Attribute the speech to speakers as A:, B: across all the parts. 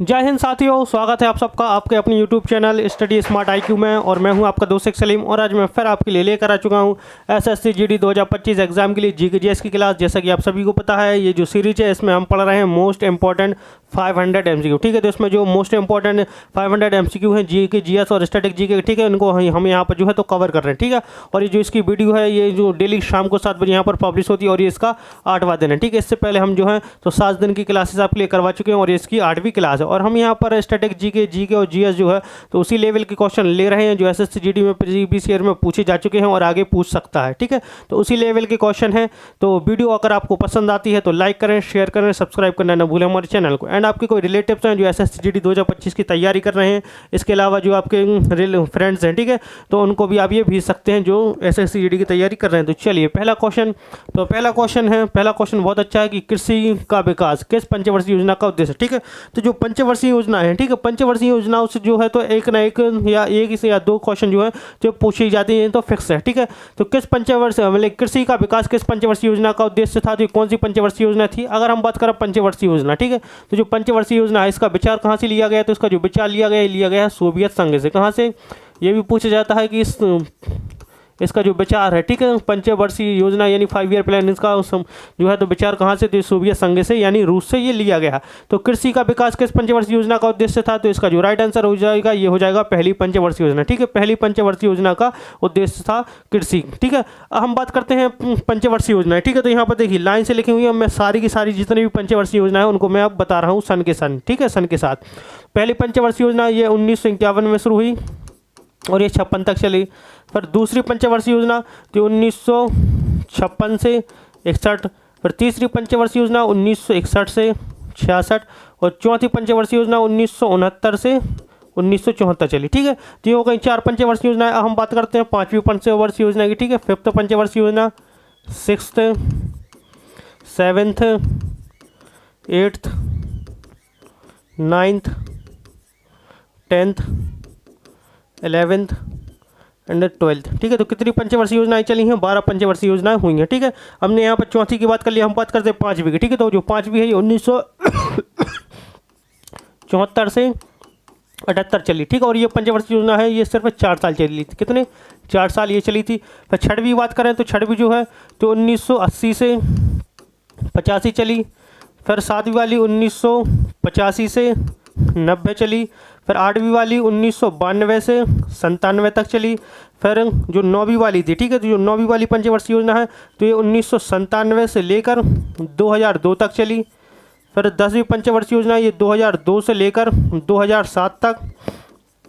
A: जय हिंद साथियों, स्वागत है आप सबका आपके अपने YouTube channel study smart IQ में। और मैं हूं आपका दोस्त शेख सलीम और आज मैं फिर आपके लिए लेकर आ चुका हूं एसएससी जीडी 2025 एग्जाम के लिए जीके जीएस की क्लास। जैसा कि आप सभी को पता है, ये जो सीरीज है इसमें हम पढ़ रहे हैं मोस्ट इंपॉर्टेंट 500 एमसीक्यू। ठीक है, तो इसमें जो मोस्ट इंपॉर्टेंट 500 एमसीक्यू हैं जीके जीएस और स्टैटिक जीके, ठीक है, इनको हम यहाँ पर जो है तो कवर कर रहे हैं। ठीक है, और ये जो इसकी वीडियो है ये जो डेली शाम को 7 बजे यहाँ पर पब्लिश होती है और ये इसका 8वां दिन है। ठीक है, इससे पहले हम जो है तो 7 दिन की क्लासेस आपके लिए करवा चुके हैं और ये इसकी 8वीं क्लास है। और हम यहाँ पर स्टैटिक जीके और जीएस जो है तो उसी लेवल के क्वेश्चन ले रहे हैं जो एसएससी जीडी में प्रीवियस ईयर में पूछे जा चुके हैं और आगे पूछ सकता है। ठीक है, तो उसी लेवल के क्वेश्चन है। तो वीडियो अगर आपको पसंद आती है तो लाइक करें, शेयर करें, सब्सक्राइब करना न भूलें हमारे चैनल को। एंड आपके कोई रिलेटिव्स हैं जो एसएससी जीडी 2025 की तैयारी कर रहे हैं, इसके अलावा जो आपके फ्रेंड्स हैं, ठीक है, तो उनको भी आप ये भेज सकते हैं जो एसएससी जीडी की तैयारी कर रहे हैं। तो चलिए पहला क्वेश्चन पहला क्वेश्चन बहुत अच्छा है कि कृषि का विकास किस पंचवर्षीय योजना का उद्देश्य। ठीक है, तो जो पंचवर्षीय योजना है, ठीक है, पंचवर्षीय योजनाओं से जो है तो एक ना एक या दो क्वेश्चन जो है जो पूछी जाती हैं तो फिक्स है। ठीक है, तो किस पंचवर्षीय मतलब कृषि का विकास किस पंचवर्षीय योजना का उद्देश्य था, तो कौन सी पंचवर्षीय योजना थी। अगर हम बात करें पंचवर्षीय योजना, ठीक है, तो जो पंचवर्षीय योजना है इसका विचार कहाँ से लिया गया, तो इसका जो विचार लिया गया है सोवियत संघ से। कहाँ से, ये भी पूछा जाता है कि इसका जो विचार है, ठीक है, पंचवर्षीय योजना यानी 5 ईयर प्लान, इसका जो है तो विचार कहाँ से, तो सोवियत संघ से यानी रूस से ये लिया गया। तो कृषि का विकास किस पंचवर्षीय योजना का उद्देश्य था, तो इसका जो राइट आंसर हो जाएगा ये हो जाएगा पहली पंचवर्षीय योजना। ठीक है, पहली पंचवर्षीय योजना का उद्देश्य था कृषि। ठीक है, अब हम बात करते हैं पंचवर्षीय योजना। ठीक है, तो यहाँ पर देखिए लाइन से लिखी हुई है, मैं सारी की सारी जितनी भी पंचवर्षीय योजना है उनको मैं अब बता रहा हूँ सन के सन। ठीक है, सन के साथ पहली पंचवर्षीय योजना ये 1951 में शुरू हुई और ये 56 तक चली। फिर दूसरी पंचवर्षीय योजना तो 1956 से 61। फिर तीसरी पंचवर्षीय योजना 1961 से 66 और चौथी पंचवर्षीय योजना 1969 से 1974 चली। ठीक है, तो ये हो गई 4 पंचवर्षीय योजनाएं। अब हम बात करते हैं 5वीं पंचवर्षीय योजना की। ठीक है, 5th पंचवर्षीय योजना, 6th, 7th, 8th, 9th, 10th, 11th and 12th। ठीक है, तो कितनी पंचवर्षीय योजनाएं चली हैं, 12 पंचवर्षीय योजनाएं हुई हैं। ठीक है, हमने यहाँ पर चौथी की बात कर ली, हम बात करते हैं 5वीं की। ठीक है, तो जो 5वीं है ये 1974 से 78 चली। ठीक है, और ये पंचवर्षीय योजना है ये सिर्फ 4 साल चली थी। कितने, 4 साल ये चली थी। फिर 6वीं बात करें तो 6वीं जो है तो 1980 से 85 चली। फिर 7वीं वाली 1985 से 90 चली। फिर 8वीं वाली 1992 से 97 तक चली। फिर जो 9वीं वाली थी, ठीक है, तो जो 9वीं वाली पंचवर्षीय योजना है तो ये 1997 से लेकर 2002 तक चली। फिर 10वीं पंचवर्षीय योजना ये 2002 से लेकर 2007 तक।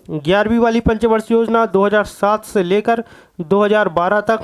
A: 11वीं वाली पंचवर्षीय योजना 2007 से लेकर 2012 तक।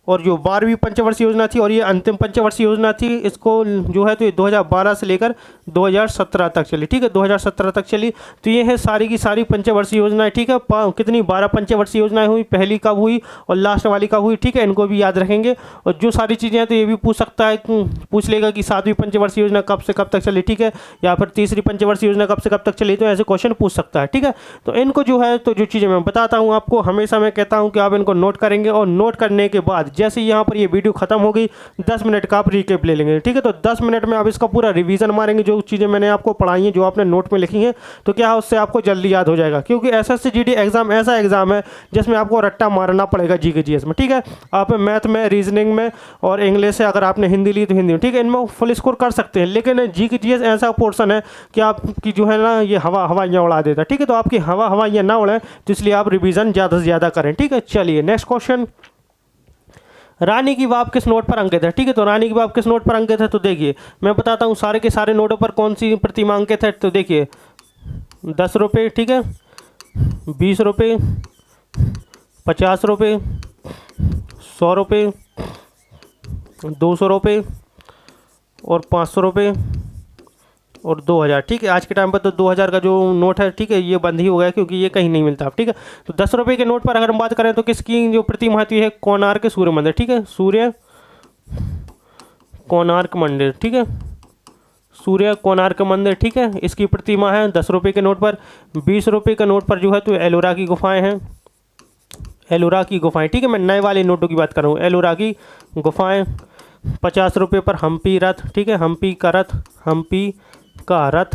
A: और जो 12वीं पंचवर्षीय योजना थी और ये अंतिम पंचवर्षीय योजना थी, इसको जो है तो ये 2012 से लेकर 2017 तक चली। ठीक है, 2017 तक चली। तो ये है सारी की सारी पंचवर्षीय योजनाएं। ठीक है, कितनी 12 पंचवर्षीय योजनाएं हुई, पहली कब हुई और लास्ट वाली कब हुई। ठीक है, इनको भी याद रखेंगे। और जो सारी चीज़ें हैं तो ये भी पूछ सकता है, पूछ लेगा कि 7वीं पंचवर्षीय योजना कब से कब तक चली। ठीक है, या फिर तीसरी पंचवर्षीय योजना कब से कब तक चली, तो ऐसे क्वेश्चन पूछ सकता है। ठीक है, तो इनको जो है तो जो चीज़ें मैं बताता हूँ आपको, हमेशा मैं कहता हूँ कि आप इनको नोट करेंगे और नोट करने के बाद जैसे यहाँ पर ये वीडियो खत्म हो गई 10 मिनट का आप रिकेप ले लेंगे। ठीक है, तो 10 मिनट में आप इसका पूरा रिवीजन मारेंगे, जो चीज़ें मैंने आपको पढ़ाई हैं, जो आपने नोट में लिखी हैं, तो क्या है उससे आपको जल्दी याद हो जाएगा। क्योंकि एसएससी जीडी एग्जाम ऐसा एग्जाम है जिसमें आपको रट्टा मारना पड़ेगा जीके जीएस में। ठीक है, आप मैथ में, रीजनिंग में और इंग्लिश से, अगर आपने हिंदी ली तो हिंदी में, ठीक है, इनमें फुल स्कोर कर सकते हैं। लेकिन जीके जीएस ऐसा पोर्सन है कि आपकी जो है ना ये हवाइयाँ उड़ा देता है। ठीक है, तो आपकी हवाइयाँ ना उड़ें, तो इसलिए आप रिविजन ज़्यादा से ज़्यादा करें। ठीक है, चलिए नेक्स्ट क्वेश्चन, रानी की वाव किस नोट पर अंकित है। ठीक है, तो रानी की वाव किस नोट पर अंकित है, तो देखिए मैं बताता हूँ सारे के सारे नोटों पर कौन सी प्रतिमा अंकित है। तो देखिए 10 रुपये, ठीक है, 20 रुपये, 50 रुपये, 100 रुपये, 200 रुपये और 500 रुपये और 2000। ठीक है, आज के टाइम पर तो 2000 का जो नोट है, ठीक है, ये बंद ही हो गया क्योंकि ये कहीं नहीं मिलता। ठीक है, तो 10 रुपये के नोट पर अगर हम बात करें तो किसकी जो प्रतिमा आती है, कोणार्क सूर्य मंदिर। ठीक है, सूर्य कोणार्क मंदिर। ठीक है, सूर्य कोणार्क मंदिर। ठीक है, इसकी प्रतिमा है 10 रुपये के नोट पर। 20 रुपये के नोट पर जो है तो एलोरा की गुफाएँ हैं, एलोरा की गुफाएँ। ठीक है, मैं नए वाले नोटों की बात कर रहा हूँ, एलोरा की गुफाएँ। 50 रुपये पर हम्पी रथ। ठीक है, हम्पी का रथ, हम्पी का रथ।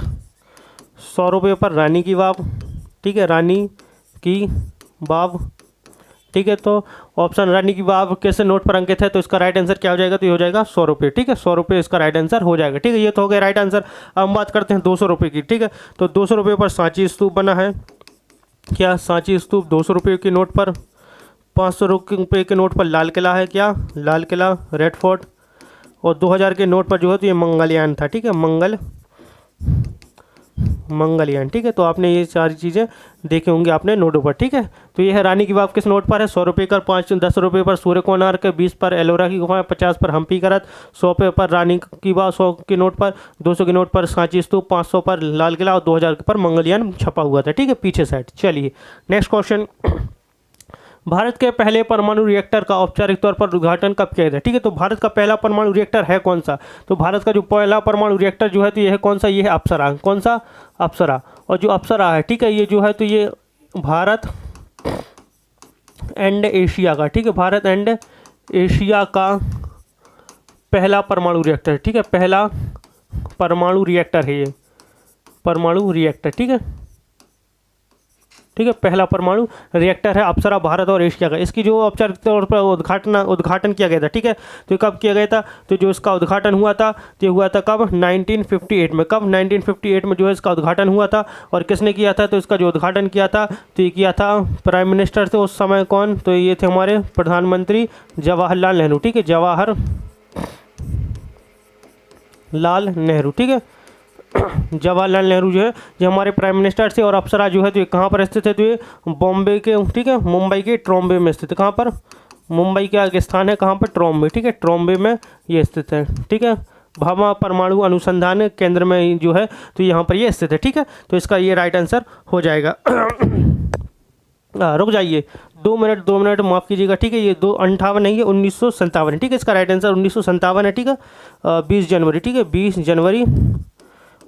A: 100 रुपये पर रानी की वाव, ठीक है, रानी की वाव, ठीक है। तो ऑप्शन रानी की वाव कैसे नोट पर अंकित है, तो इसका राइट आंसर क्या हो जाएगा, तो ये हो जाएगा 100 रुपये, ठीक है, 100 रुपये इसका राइट आंसर हो जाएगा, ठीक है। ये तो हो गया राइट आंसर। अब हम बात करते हैं 200 रुपये की, ठीक है। तो 200 रुपये पर सांची स्तूप बना है, क्या सांची स्तूप 200 रुपये के नोट पर। 500 रुपये के नोट पर लाल किला है, क्या लाल किला, रेड फोर्ट। और 2000 के नोट पर जो है तो ये मंगलयान था, ठीक है, मंगलयान, ठीक है। तो आपने ये सारी चीज़ें देखी होंगी आपने नोटों पर, ठीक है। तो ये है रानी की वाव किस नोट पर है, 100 रुपये का, 10 रुपये पर सूर्य कोणार्क, 20 पर एलोरा की गुफा, 50 पर हम्पी का रथ, 100 पर रानी की वाव 100 के नोट पर, 200 के नोट पर सांची स्तूप, 500 पर लाल किला और 2000 पर मंगलयान छपा हुआ था, ठीक है, पीछे साइड। चलिए नेक्स्ट क्वेश्चन। भारत के पहले परमाणु रिएक्टर का औपचारिक तौर पर उद्घाटन कब किया गया, ठीक है। तो भारत का पहला परमाणु रिएक्टर है कौन सा, तो भारत का जो पहला परमाणु रिएक्टर जो है तो ये है कौन सा, ये है अप्सरा, कौन सा, अप्सरा। और जो अप्सरा है, ठीक है, ये जो है तो ये भारत एंड एशिया का, ठीक है, भारत एंड एशिया का पहला परमाणु रिएक्टर, ठीक है, पहला परमाणु रिएक्टर है ये, परमाणु रिएक्टर, ठीक है, ठीक है, पहला परमाणु रिएक्टर है अप्सरा, भारत और एशिया का। इसकी जो औपचारिक तौर पर उद्घाटन किया गया था, ठीक है। तो कब किया गया था, तो जो इसका उद्घाटन हुआ था तो ये हुआ था कब, 1958 में। कब, 1958 में जो है इसका उद्घाटन हुआ था। और किसने किया था, तो इसका जो उद्घाटन किया था तो ये किया था प्राइम मिनिस्टर थे उस समय, कौन, तो ये थे हमारे प्रधानमंत्री जवाहरलाल नेहरू, ठीक है, जवाहरलाल नेहरू, ठीक है। जवाहरलाल नेहरू जो है ये हमारे प्राइम मिनिस्टर थे। और अप्सरा जो है तो ये कहाँ पर स्थित है, तो ये बॉम्बे के, ठीक है, मुंबई के ट्रॉम्बे में स्थित है। कहाँ पर, मुंबई के आगे स्थान है, कहाँ पर, ट्रॉम्बे, ठीक है, ट्रॉम्बे में ये स्थित है, ठीक है। भाभा परमाणु अनुसंधान केंद्र में जो है तो यहाँ पर ये स्थित है, ठीक है। तो इसका ये राइट आंसर हो जाएगा। रुक जाइए, 2 मिनट माफ़ कीजिएगा, ठीक है। ये 258 नहीं है, 1957 है, ठीक है। इसका राइट आंसर 1957 है, ठीक है। 20 जनवरी, ठीक है, 20 जनवरी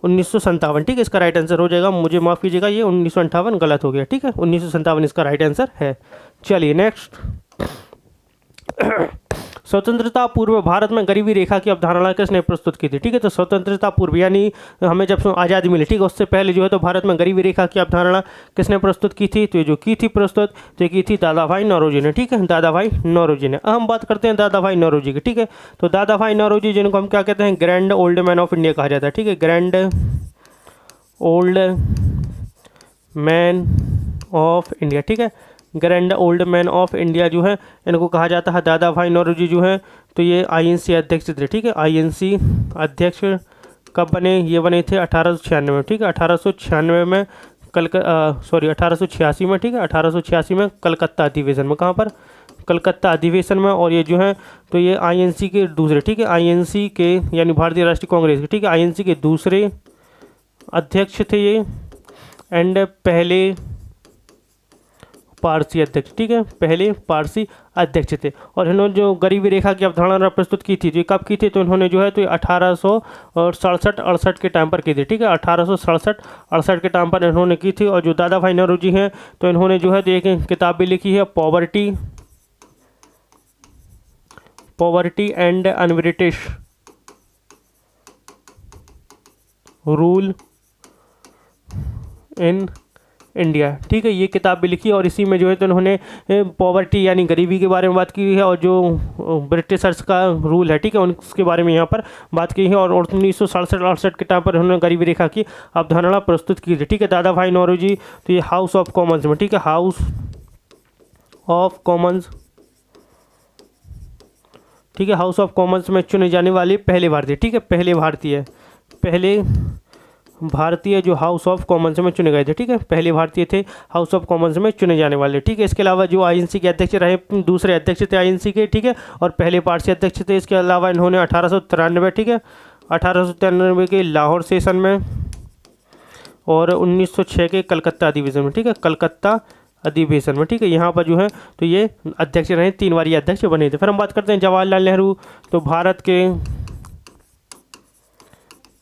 A: 1957, ठीक है, इसका राइट आंसर हो जाएगा। मुझे माफ़ कीजिएगा, ये 1958 गलत हो गया, ठीक है, 1957 इसका राइट आंसर है। चलिए नेक्स्ट। स्वतंत्रता पूर्व भारत में गरीबी रेखा की अवधारणा किसने प्रस्तुत की थी, ठीक है। तो स्वतंत्रता पूर्व यानी हमें जब आज़ादी मिली, ठीक है, उससे पहले जो है तो भारत में गरीबी रेखा की अवधारणा किसने प्रस्तुत की थी, तो ये जो की थी प्रस्तुत, तो ये की थी दादा भाई नौरोजी ने, ठीक है, दादा भाई नौरोजी ने। हम बात करते हैं दादा भाई नौरोजी की, ठीक है। तो दादा भाई नौरोजी जिनको हम क्या कहते हैं, grand old man of India कहा जाता है, ठीक है, grand old man of India, ठीक है, grand old man of India जो है इनको कहा जाता है दादा भाई नौरोजी जो है। तो ये आईएनसी अध्यक्ष थे, ठीक है, आईएनसी अध्यक्ष कब बने, ये बने थे 1896 में, ठीक है, 1896 में 1886 में, ठीक है, 1886 में कलकत्ता अधिवेशन में, कहाँ पर, कलकत्ता अधिवेशन में। और ये जो है तो ये आईएनसी के दूसरे, ठीक है, आईएनसी के यानी भारतीय राष्ट्रीय कांग्रेस के, ठीक है, आईएनसी के दूसरे अध्यक्ष थे ये, एंड पहले पारसी अध्यक्ष, ठीक है, पहले पारसी अध्यक्ष थे। और इन्होंने जो गरीबी रेखा की अवधारणा प्रस्तुत की थी, तो कब की थी, तो इन्होंने जो है तो 1867-68 के टाइम पर की थी, ठीक है, 1867-68 के टाइम पर इन्होंने की थी। और जो दादा भाई नौरोजी हैं तो इन्होंने जो है तो एक किताब भी लिखी है, poverty and un-British rule in India, ठीक है, ये किताब भी लिखी। और इसी में जो है तो उन्होंने पॉवर्टी यानी गरीबी के बारे में बात की है, और जो ब्रिटिशर्स का रूल है, ठीक है, उसके बारे में यहाँ पर बात की है। और 1967-68 के टाइम पर उन्होंने गरीबी रेखा की अवधारणा प्रस्तुत की थी, ठीक है, दादा भाई नौरोजी। तो ये हाउस ऑफ कॉमन्स में, ठीक है, हाउस ऑफ कॉमन्स, ठीक है, हाउस ऑफ कॉमन्स में चुने जाने वाले पहले भारतीय, ठीक है, पहले भारतीय जो हाउस ऑफ कॉमन्स में चुने गए थे, ठीक है, पहले भारतीय थे हाउस ऑफ कॉमन्स में चुने जाने वाले, ठीक है। इसके अलावा जो आईएनसी के अध्यक्ष रहे, दूसरे अध्यक्ष थे आईएनसी के, ठीक है, और पहले पारसी अध्यक्ष थे। इसके अलावा इन्होंने 1893, ठीक है, 1893 के लाहौर सेशन में और 1906 के कलकत्ता अधिवेशन में, ठीक है, कलकत्ता अधिवेशन में, ठीक है, यहाँ पर जो है तो ये अध्यक्ष रहे, 3 बार ये अध्यक्ष बने थे। फिर हम बात करते हैं जवाहरलाल नेहरू। तो भारत के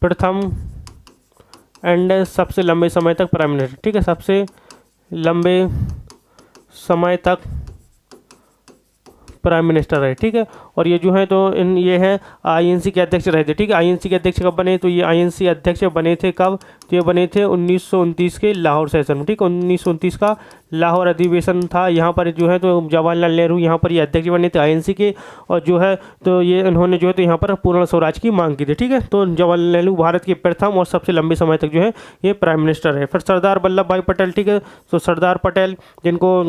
A: प्रथम एंड सबसे लंबे समय तक प्राइम मिनिस्टर, ठीक है, सबसे लंबे समय तक प्राइम मिनिस्टर रहे, ठीक है। और ये जो है तो ये है आईएनसी के अध्यक्ष रहे थे, ठीक है। आईएनसी के अध्यक्ष कब बने, तो ये आईएनसी अध्यक्ष बने थे कब, तो ये बने थे 1929 के लाहौर सेशन में, ठीक है। 1929 का लाहौर अधिवेशन था, यहाँ पर जो है तो जवाहरलाल नेहरू यहाँ पर ये अध्यक्ष बने थे आईएनसी के। और जो है तो ये इन्होंने जो है तो यहाँ पर पूर्ण स्वराज की मांग की थी, ठीक है। तो जवाहरलाल नेहरू भारत के प्रथम और सबसे लंबे समय तक जो है ये प्राइम मिनिस्टर रहे। फिर सरदार वल्लभ भाई पटेल, ठीक है। तो सरदार पटेल जिनको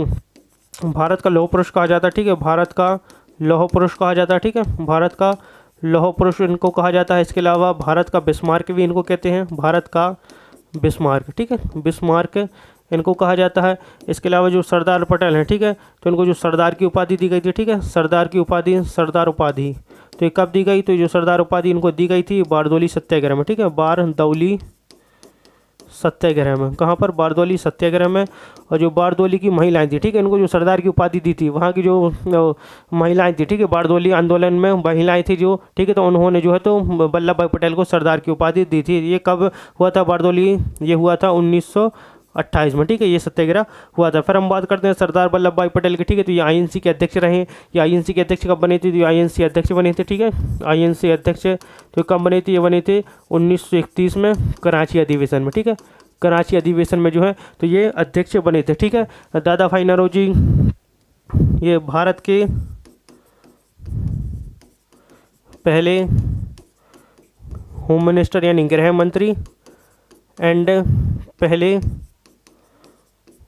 A: भारत का लौह पुरुष कहा जाता है, ठीक है। भारत का लौह पुरुष कहा जाता है, ठीक है। भारत का लौह पुरुष इनको कहा जाता है। इसके अलावा भारत का बिस्मार्क भी इनको कहते हैं, भारत का बिस्मार्क, ठीक है। बिस्मार्क इनको कहा जाता है। इसके अलावा जो सरदार पटेल हैं, ठीक है, तो इनको जो सरदार की उपाधि दी गई थी, ठीक है। सरदार की उपाधि, सरदार उपाधि तो ये कब दी गई, तो जो सरदार उपाधि इनको दी गई थी बारदौली सत्याग्रह में, ठीक है। बारदौली सत्याग्रह में, कहाँ पर, बारदौली सत्याग्रह में। और जो बारदौली की महिलाएं थी, ठीक है, इनको जो सरदार की उपाधि दी थी वहाँ की जो महिलाएं थी, ठीक है, बारदौली आंदोलन में महिलाएं थी जो, ठीक है, तो उन्होंने जो है तो वल्लभ भाई पटेल को सरदार की उपाधि दी थी। ये कब हुआ था बारदौली, ये हुआ था 1928 में, ठीक है, ये सत्याग्रह हुआ था। फिर हम बात करते हैं सरदार वल्लभ भाई पटेल के, ठीक है। तो ये आईएनसी के अध्यक्ष रहे। ये आईएनसी के अध्यक्ष कब बने थे, तो आईएनसी अध्यक्ष बने थे, ठीक है। आईएनसी अध्यक्ष तो कब बने थे, ये बने थे 1931 में कराची अधिवेशन में, ठीक है। कराची अधिवेशन में जो है तो ये अध्यक्ष बने थे, ठीक है। दादा भाई नौरोजी ये भारत के पहले होम मिनिस्टर यानी गृह मंत्री एंड पहले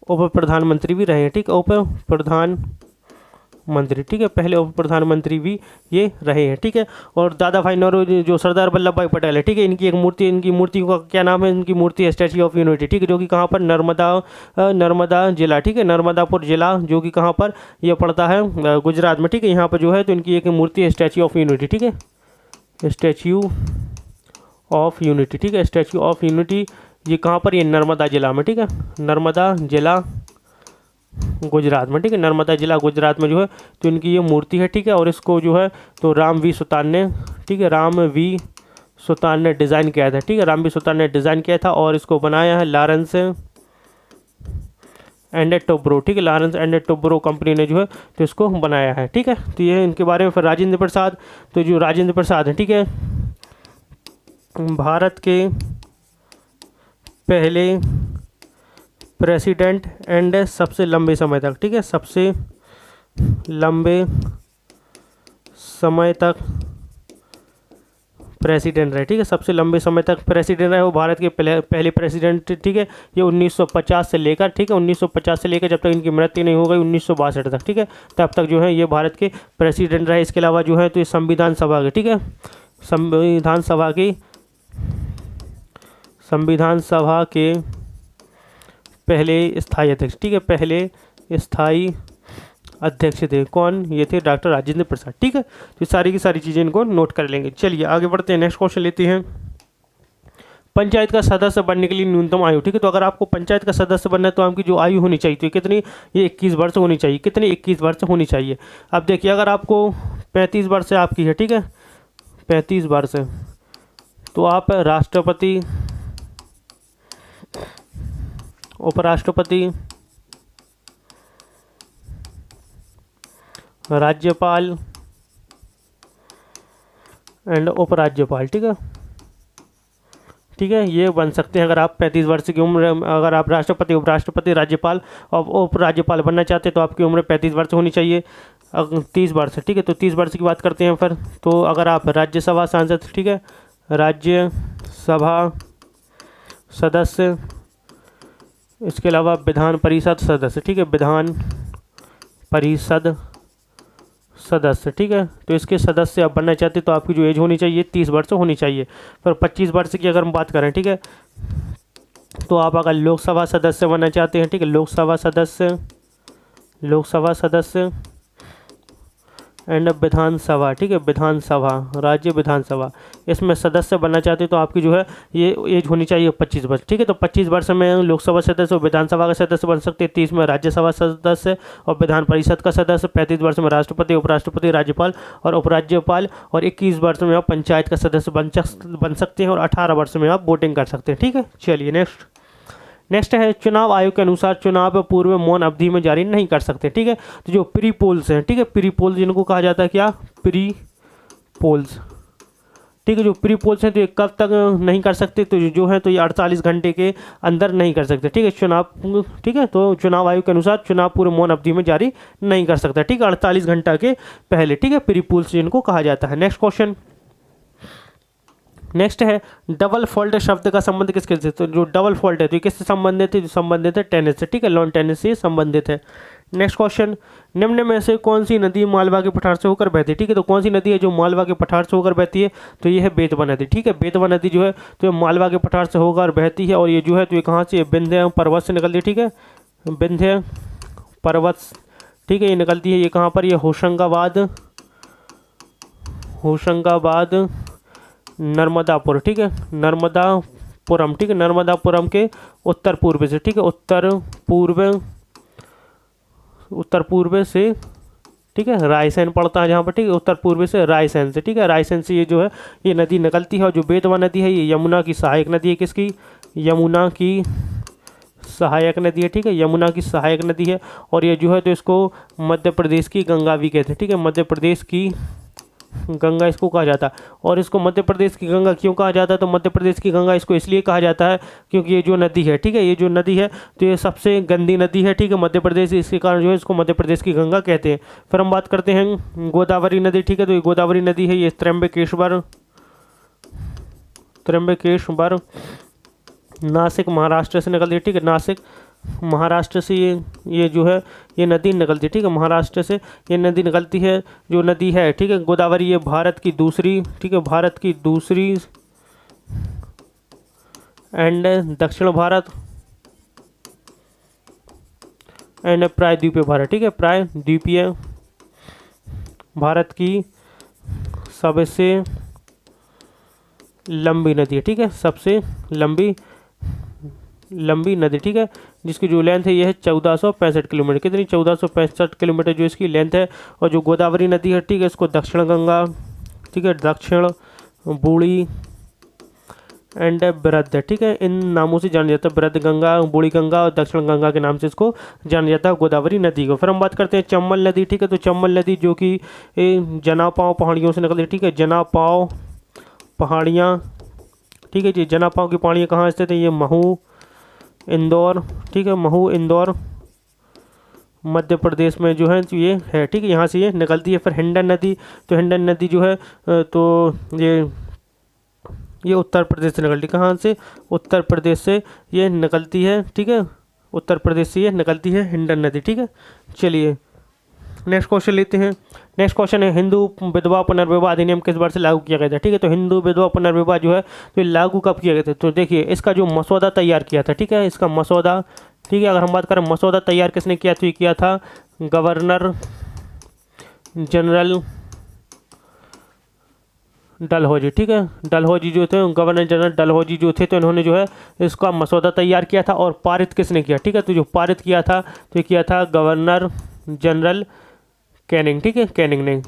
A: उप प्रधानमंत्री भी रहे हैं, ठीक है। उप प्रधानमंत्री, ठीक है, पहले उप प्रधानमंत्री भी ये रहे हैं, ठीक है। और दादा भाई नौरोजी जो सरदार वल्लभ भाई पटेल है, ठीक है, इनकी एक मूर्ति, इनकी मूर्ति का क्या नाम है, इनकी मूर्ति है स्टैच्यू ऑफ यूनिटी, ठीक है, जो कि कहाँ पर, नर्मदा जिला, ठीक है, नर्मदापुर जिला जो कि कहाँ पर यह पड़ता है गुजरात में, ठीक है। यहाँ पर जो है तो इनकी एक मूर्ति है स्टैच्यू ऑफ यूनिटी, ठीक है, स्टैच्यू ऑफ यूनिटी, ठीक है। स्टैच्यू ऑफ यूनिटी ये कहाँ पर, ये नर्मदा जिला में, ठीक है, नर्मदा जिला गुजरात में, ठीक है। नर्मदा जिला गुजरात में जो है तो इनकी ये मूर्ति है, ठीक है। और इसको जो है तो राम वी सुतार ने, ठीक है, राम वी सुतार ने डिज़ाइन किया था, ठीक है, राम वी सुतार ने डिज़ाइन किया था। और इसको बनाया है लॉरेंस एंड टोब्रो, ठीक है, लॉरेंस एंड टोब्रो कंपनी ने जो है तो इसको बनाया है, ठीक है। तो ये इनके बारे में। फिर राजेंद्र प्रसाद, तो जो राजेंद्र प्रसाद है, ठीक है, भारत के पहले प्रेसिडेंट एंड सबसे लंबे समय तक, ठीक है, सबसे लंबे समय तक प्रेसिडेंट रहे, ठीक है, सबसे लंबे समय तक प्रेसिडेंट रहे वो भारत के पहले प्रेसिडेंट, ठीक है। ये 1950 से लेकर, ठीक है, 1950 से लेकर जब तक इनकी मृत्यु नहीं हो गई 1962 तक, ठीक है, तब तक जो है ये भारत के प्रेसिडेंट रहे। इसके अलावा जो है तो ये संविधान सभा के, ठीक है, संविधान सभा के पहले स्थायी अध्यक्ष, ठीक है, पहले स्थायी अध्यक्ष थे। कौन, ये थे डॉक्टर राजेंद्र प्रसाद, ठीक है। तो सारी की सारी चीज़ें इनको नोट कर लेंगे। चलिए आगे बढ़ते हैं, नेक्स्ट क्वेश्चन लेते हैं। पंचायत का सदस्य बनने के लिए न्यूनतम आयु, ठीक है। तो अगर आपको पंचायत का सदस्य बनना है तो आपकी जो आयु होनी चाहिए तो कितनी, ये 21 वर्ष होनी चाहिए। कितनी, 21 वर्ष होनी चाहिए। अब देखिए अगर आपको 35 वर्ष आपकी है, ठीक है, 35 वर्ष तो आप राष्ट्रपति, उपराष्ट्रपति, राज्यपाल एंड उपराज्यपाल, ठीक है, ठीक है, ये बन सकते हैं। अगर आप 35 वर्ष की उम्र, अगर आप राष्ट्रपति, उपराष्ट्रपति, राज्यपाल और उपराज्यपाल बनना चाहते हैं तो आपकी उम्र 35 वर्ष होनी चाहिए। 30 वर्ष, ठीक है, तो 30 वर्ष की बात करते हैं फिर। तो अगर आप राज्यसभा सांसद, ठीक है, राज्यसभा सदस्य, इसके अलावा विधान परिषद सदस्य, ठीक है, विधान परिषद सदस्य, ठीक है, तो इसके सदस्य आप बनना चाहते तो आपकी जो एज होनी चाहिए 30 वर्ष होनी चाहिए। पर 25 वर्ष की अगर हम बात करें, ठीक है, तो आप अगर लोकसभा सदस्य बनना चाहते हैं, ठीक है, लोकसभा सदस्य एंड विधानसभा, ठीक है, विधानसभा, राज्य विधानसभा, इसमें सदस्य बनना चाहते तो आपकी जो है ये एज होनी चाहिए 25 वर्ष, ठीक है। तो 25 वर्ष में लोकसभा सदस्य और विधानसभा का सदस्य बन सकते हैं, 30 में राज्यसभा सदस्य और विधान परिषद का सदस्य, 35 वर्ष में राष्ट्रपति, उपराष्ट्रपति, राज्यपाल और उपराज्यपाल, और 21 वर्ष में आप पंचायत का सदस्य बन सकते हैं, और 18 वर्ष में आप वोटिंग कर सकते हैं, ठीक है। चलिए नेक्स्ट है चुनाव आयोग के अनुसार चुनाव पूर्व मौन अवधि में जारी नहीं कर सकते, ठीक है। तो जो प्री पोल्स हैं, ठीक है, प्री पोल्स जिनको कहा जाता है क्या, प्री पोल्स, ठीक है। जो प्री पोल्स हैं तो ये कब तक नहीं कर सकते, तो जो है तो ये 48 घंटे के अंदर नहीं कर सकते, ठीक है, चुनाव, ठीक है। तो चुनाव आयोग के अनुसार चुनाव पूर्व मौन अवधि में जारी नहीं कर सकता, ठीक है, 48 घंटा के पहले, ठीक है, प्री पोल्स जिनको कहा जाता है। नेक्स्ट क्वेश्चन, नेक्स्ट है डबल फॉल्ट शब्द का संबंध किसके से, तो जो डबल फॉल्ट है तो ये किससे संबंधित है, जो संबंधित है टेनिस से, ठीक है, लॉन टेनिस से संबंधित है। नेक्स्ट क्वेश्चन, निम्न में से कौन सी नदी मालवा के पठार से होकर बहती है, ठीक है। तो कौन सी नदी है जो मालवा के पठार से होकर बहती है, तो ये है बेतवा नदी, ठीक है। बेतवा नदी जो है तो ये मालवा के पठार से होकर बहती है, और ये जो है तो ये कहाँ से, विंध्य पर्वत से निकलती है, ठीक है, विंध्य पर्वत, ठीक है, ये निकलती है, ये कहाँ पर, ये होशंगाबाद, होशंगाबाद नर्मदापुर, ठीक है, नर्मदापुरम, ठीक है, नर्मदापुरम के उत्तर पूर्व से, ठीक है, उत्तर पूर्व से, ठीक है, रायसेन पड़ता है जहाँ पर, ठीक है, उत्तर पूर्व से रायसेन से, ठीक है, रायसेन से ये जो है ये नदी निकलती है। और जो बेतवा नदी है ये यमुना की सहायक नदी है, किसकी, यमुना की सहायक नदी है, ठीक है, यमुना की सहायक नदी है। और ये जो है तो इसको मध्य प्रदेश की गंगा भी कहते हैं, ठीक है, मध्य प्रदेश की गंगा इसको कहा जाता है। और इसको मध्य प्रदेश की गंगा क्यों कहा जाता है, तो मध्य प्रदेश की गंगा इसको इसलिए कहा जाता है क्योंकि ये जो नदी है, ठीक है, ये जो नदी है तो ये सबसे गंदी नदी है, ठीक है, मध्य प्रदेश, इसके कारण जो है इसको मध्य प्रदेश की गंगा कहते हैं। फिर हम बात करते हैं गोदावरी नदी, ठीक है। तो ये गोदावरी नदी है, ये त्र्यंबकेश्वर नासिक महाराष्ट्र से निकलती है, ठीक है, नासिक महाराष्ट्र से ये जो है ये नदी निकलती है, ठीक है, महाराष्ट्र से ये नदी निकलती है, जो नदी है, ठीक है, गोदावरी, ये भारत की दूसरी, ठीक है, भारत की दूसरी एंड दक्षिण भारत एंड प्रायद्वीपीय भारत, ठीक है, प्रायद्वीपीय भारत की सबसे लंबी नदी है, ठीक है, सबसे लंबी नदी, ठीक है, जिसकी जो लेंथ है ये है 1465 किलोमीटर, कितनी, 1465 किलोमीटर जो इसकी लेंथ है। और जो गोदावरी नदी है, ठीक है, इसको दक्षिण गंगा, ठीक है, दक्षिण बूढ़ी एंड बृहद, ठीक है, इन नामों से जाना जाता है, बृहद गंगा, बूढ़ी गंगा और दक्षिण गंगा के नाम से इसको जाना जाता है गोदावरी नदी को। फिर हम बात करते हैं चंबल नदी, ठीक है। तो चंबल नदी जो कि जनापाव पहाड़ियों से निकलती है, ठीक है, जनापाव पहाड़ियाँ, ठीक है जी, जनापाव की पहाड़ियाँ कहाँ स्थित है, ये महू इंदौर, ठीक है, महू इंदौर मध्य प्रदेश में जो है ये है, ठीक है, यहाँ से ये निकलती है। फिर हिंडन नदी, तो हिंडन नदी जो है तो ये उत्तर प्रदेश से निकलती है, कहाँ से, उत्तर प्रदेश से ये निकलती है, ठीक है, उत्तर प्रदेश से ये निकलती है हिंडन नदी, ठीक है। चलिए नेक्स्ट क्वेश्चन लेते हैं। नेक्स्ट क्वेश्चन है हिंदू विधवा पुनर्विवाह अधिनियम किस वर्ष लागू किया गया था, ठीक है। तो हिंदू विधवा पुनर्विवाह जो है तो लागू कब किया गया था, तो देखिए इसका जो मसौदा तैयार किया था, ठीक है, इसका मसौदा, ठीक है, अगर हम बात करें मसौदा तैयार किसने किया, तो ये किया था गवर्नर जनरल डलहौजी, ठीक है, डलहौजी जो थे, गवर्नर जनरल डलहौजी जो थे, तो इन्होंने जो है इसका मसौदा तैयार किया था। और पारित किसने किया, ठीक है, तो जो पारित किया था तो ये किया था गवर्नर जनरल कैनिंग, ठीक है, कैनिंग ने,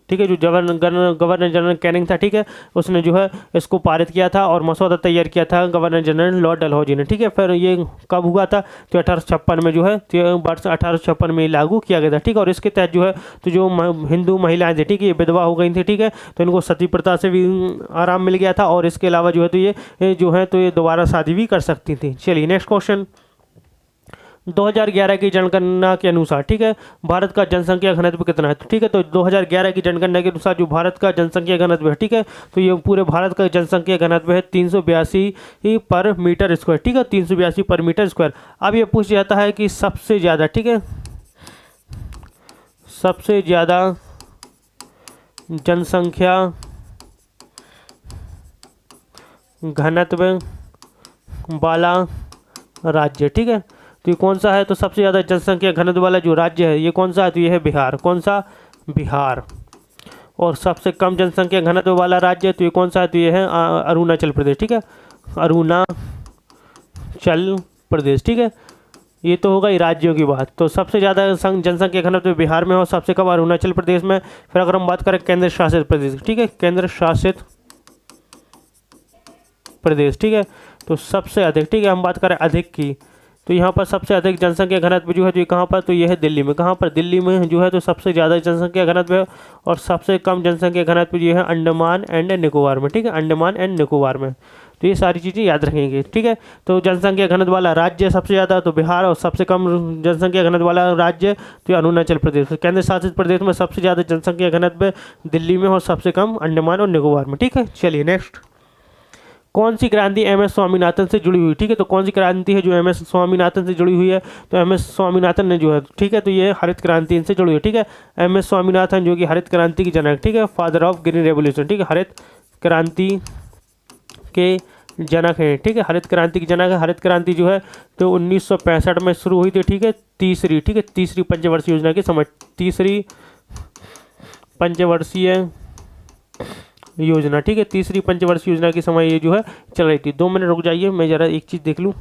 A: ठीक है, जो गवर्नर जनरल कैनिंग था, ठीक है, उसने जो है इसको पारित किया था और मसौदा तैयार किया था गवर्नर जनरल लॉर्ड डलहौजी ने, ठीक है। फिर ये कब हुआ था, तो 1856 में जो है, तो वर्ष 1856 में लागू किया गया था, ठीक है। और इसके तहत जो है तो जो हिंदू महिलाएं थी, ठीक है, ये विधवा हो गई थी, ठीक है, तो इनको सती प्रथा से भी आराम मिल गया था। और इसके अलावा जो है तो ये जो है तो ये दोबारा शादी भी कर सकती थी। चलिए नेक्स्ट क्वेश्चन, 2011 की जनगणना के अनुसार, ठीक है, भारत का जनसंख्या घनत्व कितना है, तो ठीक है, तो 2011 की जनगणना के अनुसार जो भारत का जनसंख्या घनत्व है, ठीक है, तो ये पूरे भारत का जनसंख्या घनत्व है 382 पर मीटर स्क्वायर, ठीक है, 382 पर मीटर स्क्वायर। अब ये पूछ जाता है कि सबसे ज़्यादा, ठीक है, सबसे ज़्यादा जनसंख्या घनत्व वाला राज्य, ठीक है, तो ये कौन सा है, तो सबसे ज़्यादा जनसंख्या घनत्व वाला जो राज्य है ये कौन सा है, तो ये है बिहार, कौन सा, बिहार। और सबसे कम जनसंख्या घनत्व वाला राज्य है तो ये कौन सा है, तो ये है अरुणाचल प्रदेश, ठीक है, अरुणाचल प्रदेश, ठीक है। ये तो होगा ही राज्यों की बात। तो सबसे ज़्यादा जनसंख्या घनत्व बिहार में और सबसे कम अरुणाचल प्रदेश में। फिर अगर हम बात करें केंद्र शासित प्रदेश, ठीक है, केंद्र शासित प्रदेश, ठीक है, तो सबसे अधिक, ठीक है, हम बात करें अधिक की, तो यहाँ पर सबसे अधिक जनसंख्या घनत्व जो है तो ये कहाँ पर, तो ये है दिल्ली में। कहाँ पर, दिल्ली में जो है तो सबसे ज़्यादा जनसंख्या घनत्व है, और सबसे कम जनसंख्या घनत्व जो है अंडमान एंड निकोबार में, ठीक है, अंडमान एंड निकोबार में। तो ये सारी चीज़ें याद रखेंगे, ठीक है। तो जनसंख्या घनत्व वाला राज्य सबसे ज़्यादा तो बिहार, और सबसे कम जनसंख्या घनत्व वाला राज्य तो ये अरुणाचल प्रदेश। केंद्र शासित प्रदेश में सबसे ज़्यादा जनसंख्या घनत्व दिल्ली में और सबसे कम अंडमान और निकोबार में, ठीक है। चलिए नेक्स्ट, कौन सी क्रांति एम.एस. स्वामीनाथन से जुड़ी हुई, ठीक है। तो कौन सी क्रांति है जो एम.एस. स्वामीनाथन से जुड़ी हुई है, तो एम.एस. स्वामीनाथन ने जो है, ठीक है, तो ये हरित क्रांति इनसे जुड़ी हुई है, ठीक है। एम.एस. स्वामीनाथन जो कि हरित क्रांति की जनक, ठीक है, फादर ऑफ ग्रीन रेवोल्यूशन, ठीक है, हरित क्रांति के जनक हैं, ठीक है, हरित क्रांति की जनक है। हरित क्रांति जो है तो 1965 में शुरू हुई थी, ठीक है, तीसरी, ठीक है, तीसरी पंचवर्षीय योजना के समय, तीसरी पंचवर्षीय योजना, ठीक है, तीसरी पंचवर्षीय योजना के समय ये जो है चल रही थी। 2 मिनट रुक जाइए, मैं ज़रा एक चीज़ देख लूँ।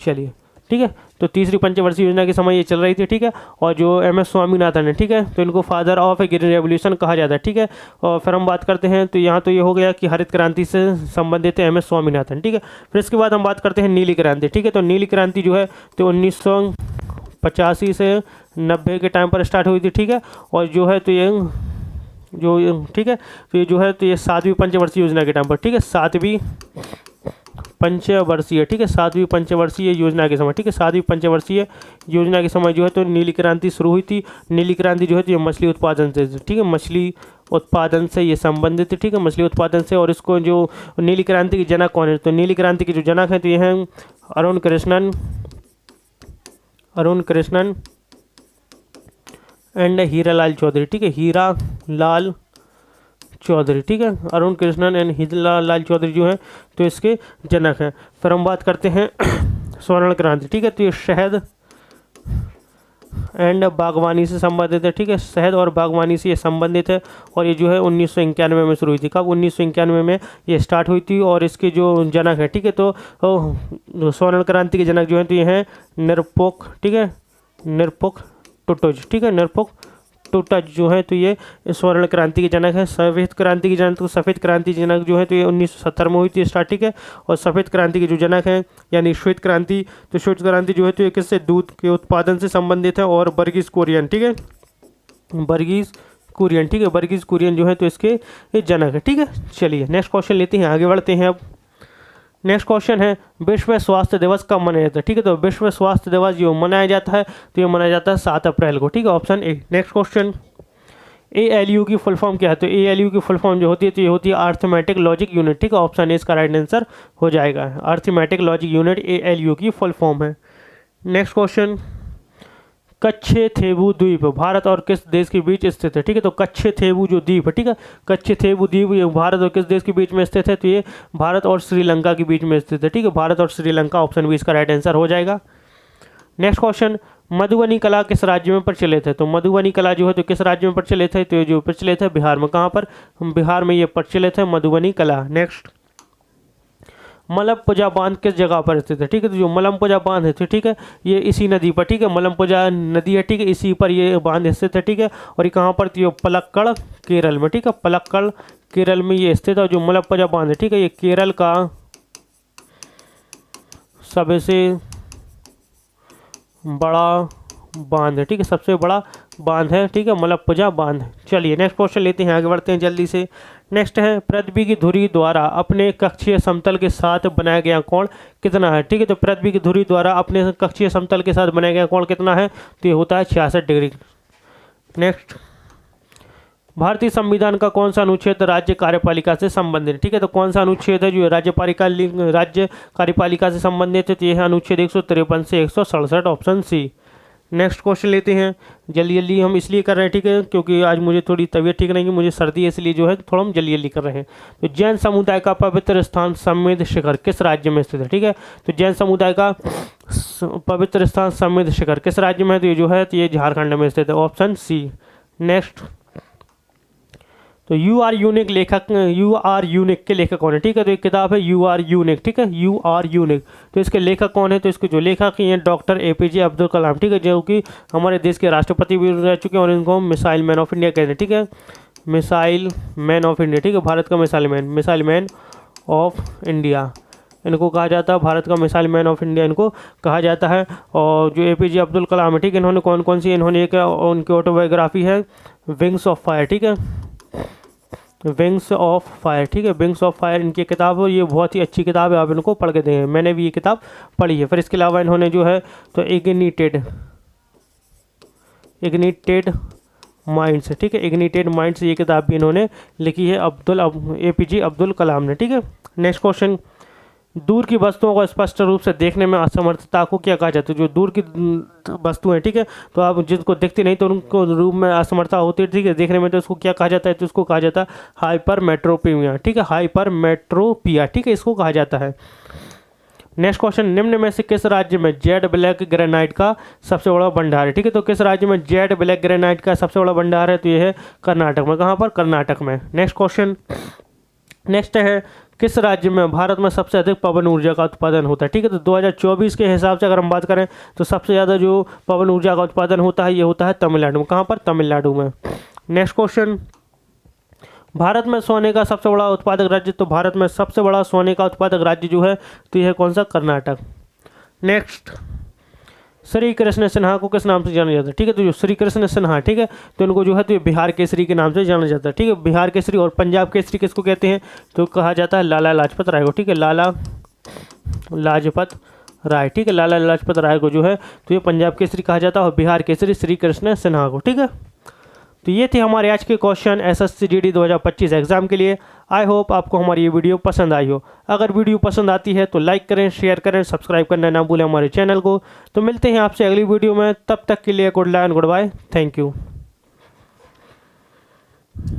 A: चलिए, ठीक है, तो तीसरी पंचवर्षीय योजना के समय ये चल रही थी, ठीक है। और जो एम.एस. स्वामीनाथन है, ठीक है, तो इनको फादर ऑफ ग्रीन रेवोल्यूशन कहा जाता है, ठीक है। और फिर हम बात करते हैं, तो यहाँ तो ये हो गया कि हरित क्रांति से संबंधित है एम.एस. स्वामीनाथन, ठीक है। फिर इसके बाद हम बात करते हैं नीली क्रांति, ठीक है। तो नीली क्रांति जो है तो 1985 से 90 के टाइम पर स्टार्ट हुई थी, ठीक है। और जो है तो ये ठीक है, तो ये जो है तो ये 7वीं पंचवर्षीय योजना के टाइम पर, ठीक है, 7वीं पंचवर्षीय, ठीक है, 7वीं पंचवर्षीय योजना के समय, ठीक है, 7वीं पंचवर्षीय योजना के समय जो है तो नीली क्रांति शुरू हुई थी। नीली क्रांति जो है तो ये मछली उत्पादन से, ठीक है, मछली उत्पादन से ये संबंधित है, ठीक है, मछली उत्पादन से। और इसको जो नीली क्रांति के जनक कौन है, तो नीली क्रांति के जो जनक हैं तो ये हैं अरुण कृष्णन एंड हीरालाल चौधरी, ठीक है, हीरालाल चौधरी, ठीक है, अरुण कृष्णन एंड हीरालाल चौधरी जो है तो इसके जनक हैं। फिर हम बात करते हैं स्वर्ण क्रांति, ठीक है, तो ये शहद एंड बागवानी से संबंधित है, ठीक है, शहद और बागवानी से ये संबंधित है। और ये जो है 1991 में शुरू हुई थी। कब, 1991 में ये स्टार्ट हुई थी। और इसके जो जनक है, ठीक है, तो स्वर्ण क्रांति के जनक जो हैं तो ये हैं निरपोक, ठीक है, निरपोक टुटुज, ठीक है, निरपोक टुटुज जो है तो ये स्वर्ण क्रांति के जनक है। सफ़ेद क्रांति के जनक, तो सफ़ेद क्रांति जनक जो है तो ये 1970 में हुई थी स्टार्ट, ठीक है। और सफ़ेद क्रांति के जो जनक हैं यानी श्वेत क्रांति, तो श्वेत क्रांति जो है तो ये किससे, दूध के उत्पादन से संबंधित है। और वर्गीस कुरियन, ठीक है, वर्गीस कुरियन, ठीक है, वर्गीस कुरियन जो है तो इसके ये जनक है, ठीक है। चलिए नेक्स्ट क्वेश्चन लेते हैं, आगे बढ़ते हैं। अब नेक्स्ट क्वेश्चन है विश्व स्वास्थ्य दिवस कब मनाया जाता है, ठीक है। तो विश्व स्वास्थ्य दिवस जो मनाया जाता है तो ये मनाया जाता है 7 अप्रैल को, ठीक है, option A. Next question, ALU की फुल फॉर्म क्या है, तो ALU की फुल फॉर्म जो होती है तो ये होती है अर्थमेटिक लॉजिक यूनिट, ठीक है, ऑप्शन ए इसका राइट आंसर हो जाएगा। अर्थमेटिक लॉजिक यूनिट ALU की फुल फॉर्म है। नेक्स्ट क्वेश्चन, कच्छेथेबू द्वीप भारत और किस देश के बीच स्थित है, ठीक है। तो कच्छेथेबू जो द्वीप है, ठीक है, कच्छेथेबू द्वीप ये भारत और किस देश के बीच में स्थित है, तो ये भारत और श्रीलंका के बीच में स्थित है, ठीक है, भारत और श्रीलंका, ऑप्शन बी इसका राइट आंसर हो जाएगा। नेक्स्ट क्वेश्चन, मधुबनी कला किस राज्य में प्रचलित है, तो मधुबनी कला जो है तो किस राज्य में प्रचलित है, तो ये जो प्रचलित है बिहार में। कहाँ पर, बिहार में ये प्रचलित है मधुबनी कला। नेक्स्ट, मलमपुजा बांध किस जगह पर स्थित है, ठीक है। तो जो मलमपुजा बांध है, ठीक है, ये इसी नदी पर, ठीक है, मलमपुजा नदी है, ठीक है, इसी पर ये बांध स्थित है, ठीक है। और ये कहाँ पर, तो ये पलक्कड़ केरल में, ठीक है, पलक्कड़ केरल में ये स्थित है। जो मलमपुजा बांध है, ठीक है, ये केरल का सबसे बड़ा बांध है, ठीक है, सबसे बड़ा बांध है, ठीक है, मलमपुजा बांध। चलिए नेक्स्ट क्वेश्चन लेते हैं, आगे बढ़ते हैं जल्दी से। नेक्स्ट है पृथ्वी की धुरी द्वारा अपने कक्षीय समतल के साथ बनाया गया कोण कितना है, ठीक है। तो पृथ्वी की धुरी द्वारा अपने कक्षीय समतल के साथ बनाया गया कोण कितना है, तो ये होता है 66 डिग्री। नेक्स्ट, भारतीय संविधान का कौन सा अनुच्छेद राज्य कार्यपालिका से संबंधित है, ठीक है। तो कौन सा अनुच्छेद है जो राज्य कार्यपालिका से संबंधित है, तो यह है अनुच्छेद 153 से 167, ऑप्शन सी। नेक्स्ट क्वेश्चन लेते हैं, जल्दी जल्दी हम इसलिए कर रहे हैं, ठीक है, क्योंकि आज मुझे थोड़ी तबीयत ठीक नहीं है, मुझे सर्दी है, इसलिए जो है थोड़ा हम जल्दी जल्दी कर रहे हैं। तो जैन समुदाय का पवित्र स्थान समेध शिखर किस राज्य में स्थित है, ठीक है। तो जैन समुदाय का पवित्र स्थान समेध शिखर किस राज्य में है, तो ये जो है तो ये झारखंड में स्थित है, ऑप्शन सी। नेक्स्ट, तो यू आर यूनिक के लेखक कौन है, ठीक है। तो एक किताब है यू आर यूनिक, ठीक है, यू आर यूनिक। तो इसके लेखक कौन है, तो इसके जो लेखक हैं डॉक्टर APJ अब्दुल कलाम, ठीक है, जो कि हमारे देश के राष्ट्रपति भी रह चुके हैं और इनको मिसाइल मैन ऑफ इंडिया कहते हैं, ठीक है, मिसाइल मैन ऑफ इंडिया, ठीक है, भारत का मिसाइल मैन ऑफ इंडिया। इनको कहा जाता है, भारत का मिसाइल मैन ऑफ इंडिया इनको कहा जाता है। और जो APJ अब्दुल कलाम है, ठीक है, इन्होंने कौन कौन सी, इन्होंने एक उनकी ऑटोबायोग्राफी है विंग्स ऑफ फायर, ठीक है, विंग्स ऑफ फायर, ठीक है, विंग्स ऑफ फायर इनकी किताब है। ये बहुत ही अच्छी किताब है, आप इनको पढ़ के देंगे, मैंने भी ये किताब पढ़ी है। फिर इसके अलावा इन्होंने जो है तो इग्निटेड माइंड्स, ठीक है, इग्निटेड माइंड्स ये किताब भी इन्होंने लिखी है APJ अब्दुल कलाम ने, ठीक है। नेक्स्ट क्वेश्चन, दूर की वस्तुओं को स्पष्ट रूप से देखने में असमर्थता को क्या कहा जाता है? जो दूर की वस्तुएं, ठीक है, तो आप जिनको दिखती नहीं तो उनको रूप में असमर्थता होती है, ठीक है, देखने में, तो इसको क्या कहा जाता है? तो इसको कहा जाता है हाइपरमेट्रोपिया, ठीक है, हाइपरमेट्रोपिया, ठीक है, इसको कहा जाता है। नेक्स्ट क्वेश्चन, निम्न में से किस राज्य में जेड ब्लैक ग्रेनाइट का सबसे बड़ा भंडार है? ठीक है, तो किस राज्य में जेड ब्लैक ग्रेनाइट का सबसे बड़ा भंडार है? तो ये है कर्नाटक में। कहाँ पर? कर्नाटक में। नेक्स्ट क्वेश्चन, नेक्स्ट है, किस राज्य में भारत में सबसे अधिक पवन ऊर्जा का उत्पादन होता है? ठीक है, तो 2024 के हिसाब से अगर हम बात करें तो सबसे ज़्यादा जो पवन ऊर्जा का उत्पादन होता है ये होता है तमिलनाडु में। कहाँ पर? तमिलनाडु में। नेक्स्ट क्वेश्चन, भारत में सोने का सबसे बड़ा उत्पादक राज्य, तो भारत में सबसे बड़ा सोने का उत्पादक राज्य जो है तो यह है कौन सा? कर्नाटक। नेक्स्ट, श्री कृष्ण सिन्हा को किस नाम से जाना जाता है? ठीक है, तो जो श्री कृष्ण सिन्हा, ठीक है, तो इनको जो है तो ये बिहार केसरी के नाम से जाना जाता है, ठीक है, बिहार केसरी। और पंजाब केसरी किसको कहते हैं? तो कहा जाता है लाला लाजपत राय को, ठीक है, लाला लाजपत राय, ठीक है, लाला लाजपत राय को जो है तो ये पंजाब केसरी कहा जाता है, और बिहार केसरी श्री कृष्ण सिन्हा को, ठीक है। तो ये थे हमारे आज के क्वेश्चन SSC GD 2025 एग्जाम के लिए। आई होप आपको हमारी ये वीडियो पसंद आई हो। अगर वीडियो पसंद आती है तो लाइक करें, शेयर करें, सब्सक्राइब करना ना भूलें हमारे चैनल को। तो मिलते हैं आपसे अगली वीडियो में, तब तक के लिए good luck and goodbye, thank you.